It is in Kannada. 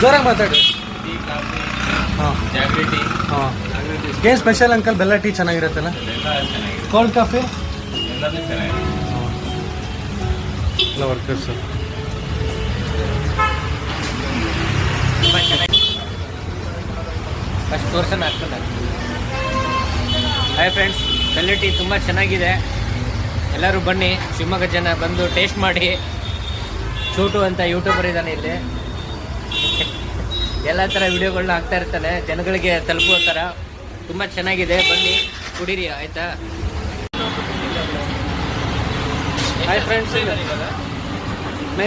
ಜೋರಾಗಿ ಮಾತಾಡಿ. ಟೀ, ಕಾಫಿ, ಹಾಂ ಜಾಗ್ರಿ ಟೀ, ಹಾಂ. ಜಾಗ್ರಿ ಟೀ ಏನು ಸ್ಪೆಷಲ್ ಅಂಕಲ್? ಬೆಲ್ಲ ಟೀ ಚೆನ್ನಾಗಿರುತ್ತಲ್ಲ? ಎಲ್ಲ ಚೆನ್ನಾಗಿದೆ. ಕೋಲ್ಡ್ ಕಾಫಿ ಎಲ್ಲದೂ ಚೆನ್ನಾಗಿದೆ. ಎಲ್ಲ ವರ್ಕರ್ಸು. ತುಂಬ ಚೆನ್ನಾಗಿ ಫಸ್ಟ್ ತೋರ್ಸೋಣ ಹಾಕ್ಕೊಂಡು. ಹಾಯ್ ಫ್ರೆಂಡ್ಸ್, ಬೆಲ್ಲ ಟೀ ತುಂಬ ಚೆನ್ನಾಗಿದೆ. ಎಲ್ಲರೂ ಬನ್ನಿ, ಶಿವಮೊಗ್ಗ ಜನ ಬಂದು ಟೇಸ್ಟ್ ಮಾಡಿ. ಚೋಟು ಅಂತ ಯೂಟ್ಯೂಬರ್ ಇದ್ದಾನೆ ಇಲ್ಲಿ, ಎಲ್ಲ ಥರ ವಿಡಿಯೋಗಳನ್ನ ಹಾಕ್ತಾ ಇರ್ತಾನೆ, ಜನಗಳಿಗೆ ತಲುಪೋ ಥರ. ತುಂಬ ಚೆನ್ನಾಗಿದೆ, ಬನ್ನಿ ಕುಡೀರಿ ಆಯಿತಾ. Hi friends.